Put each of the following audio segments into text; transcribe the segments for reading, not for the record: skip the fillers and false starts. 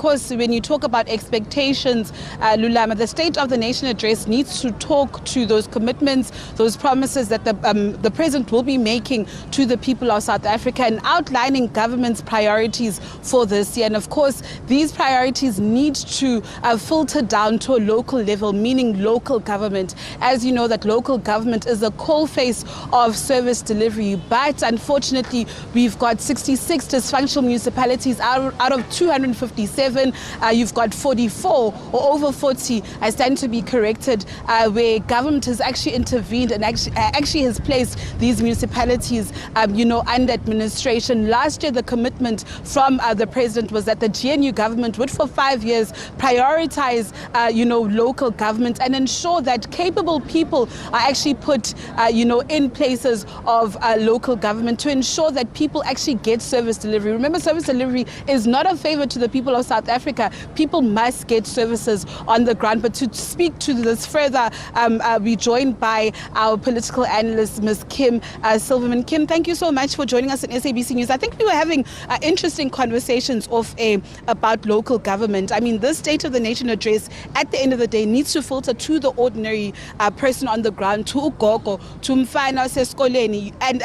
course, when you talk about expectations, Lulama, the State of the Nation address needs to talk to those commitments, those promises that the President will be making to the people of South Africa and outlining government's priorities for this year. And of course, these priorities need to filter down to a local level, meaning local government. As you know, that local government is a coalface of service delivery, but unfortunately, we've got 66 dysfunctional municipalities out of 257. You've got 44 or over 40, I stand to be corrected, where government has actually intervened and actually has placed these municipalities, under administration. Last year, the commitment from the President was that the GNU government would, for 5 years, prioritize, local government and ensure that capable people are actually put, in places of local government to ensure that people actually get service delivery. Remember, service delivery is not a favor to the people of South Africa. People must get services on the ground. But to speak to this further, we're joined by our political analyst, Ms. Kim Silberman. Kim, thank you so much for joining us in SABC News. I think we were having interesting conversations about local government. I mean, this State of the Nation address, at the end of the day, needs to filter to the ordinary person on the ground, to ugogo, to mfana seskoleni. And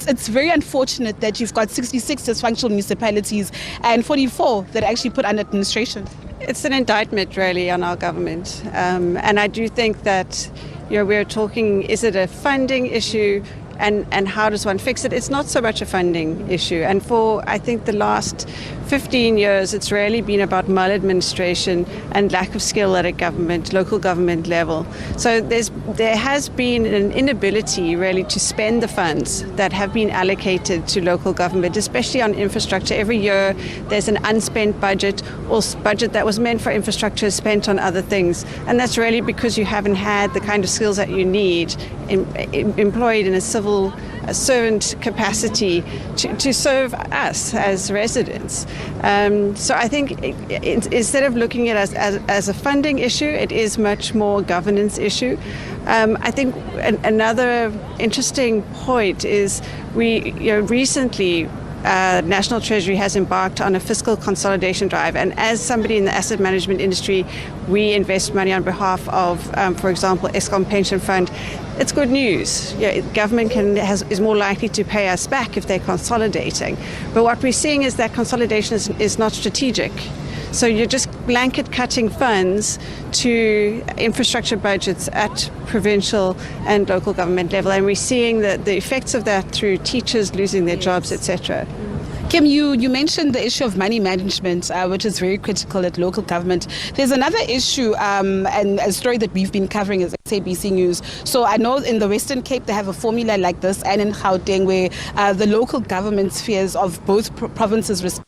it's very unfortunate that you've got 66 dysfunctional municipalities and 44 that are actually put under administration. It's an indictment, really, on our government. And I do think that, we're talking, is it a funding issue? And how does one fix it? It's not so much a funding issue. And for, I think, the last 15 years, it's really been about maladministration and lack of skill at a local government level. So there has been an inability, really, to spend the funds that have been allocated to local government, especially on infrastructure. Every year, there's an unspent budget or budget that was meant for infrastructure spent on other things. And that's really because you haven't had the kind of skills that you need employed in a civil servant capacity to serve us as residents. So I think instead of looking at it as a funding issue, it is much more a governance issue. I think another interesting point is recently National Treasury has embarked on a fiscal consolidation drive, and as somebody in the asset management industry, we invest money on behalf of, for example, Eskom Pension Fund. It's good news. Government is more likely to pay us back if they're consolidating. But what we're seeing is that consolidation is not strategic. So you're just blanket cutting funds to infrastructure budgets at provincial and local government level. And we're seeing the effects of that through teachers losing their jobs, etc. Kim, you mentioned the issue of money management, which is very critical at local government. There's another issue and a story that we've been covering as SABC News. So I know in the Western Cape they have a formula like this, and in Gauteng, where the local government spheres of both provinces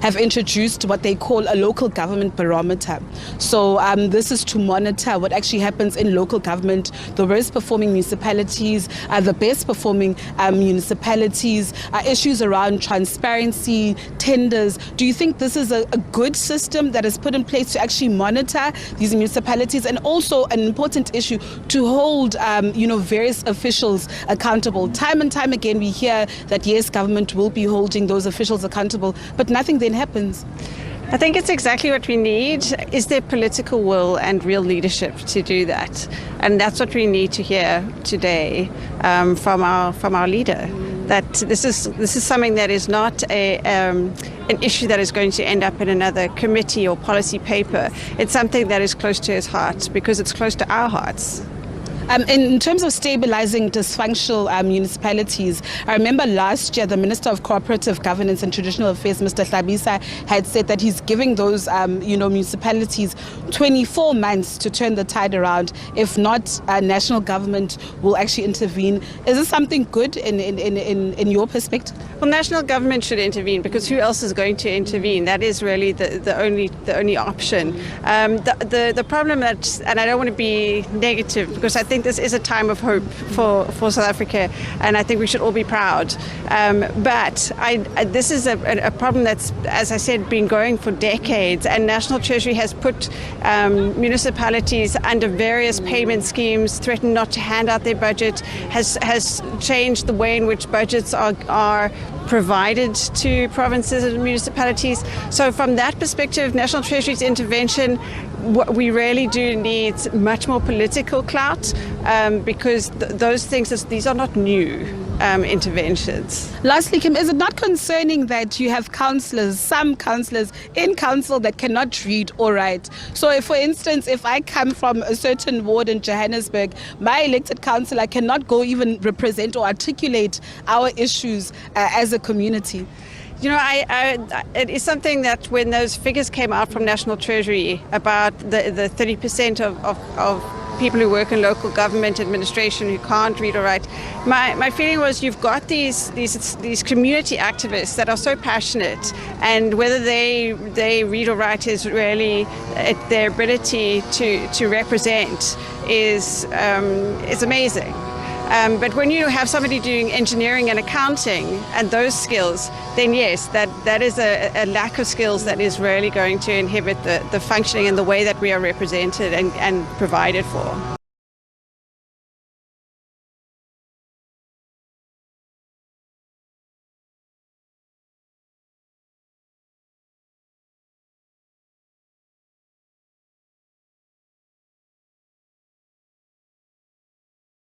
have introduced what they call a local government barometer. So this is to monitor what actually happens in local government, the worst performing municipalities, the best performing municipalities, issues around transparency, tenders. Do you think this is a good system that is put in place to actually monitor these municipalities, and also an important issue to hold various officials accountable? Time and time again we hear that yes, government will be holding those officials accountable, but nothing then happens. I think it's exactly what we need. Is there political will and real leadership to do that? And that's what we need to hear today from our leader. That this is something that is not an issue that is going to end up in another committee or policy paper. It's something that is close to his heart because it's close to our hearts. In terms of stabilizing dysfunctional municipalities, I remember last year the Minister of Cooperative Governance and Traditional Affairs, Mr. Hlabisa, had said that he's giving those municipalities 24 months to turn the tide around. If not, national government will actually intervene. Is this something good in your perspective? Well, national government should intervene because who else is going to intervene? That is really the only option. The problem that, and I don't want to be negative because I think this is a time of hope for South Africa, and I think we should all be proud. But this is a problem that's, as I said, been going for decades, and National Treasury has put municipalities under various payment schemes, threatened not to hand out their budget, has changed the way in which budgets are provided to provinces and municipalities. So from that perspective, National Treasury's intervention, what we really do need much more political clout, because those things, these are not new interventions. Lastly, Kim, is it not concerning that you have councillors, some councillors in council that cannot read or write? So if, for instance, if I come from a certain ward in Johannesburg, my elected councillor cannot go even represent or articulate our issues as a community. You know, it is something that when those figures came out from National Treasury about the 30% of people who work in local government administration who can't read or write, my feeling was you've got these community activists that are so passionate, and whether they read or write is really their ability to represent is amazing. But when you have somebody doing engineering and accounting and those skills, then yes, that is a lack of skills that is really going to inhibit the functioning and the way that we are represented and provided for.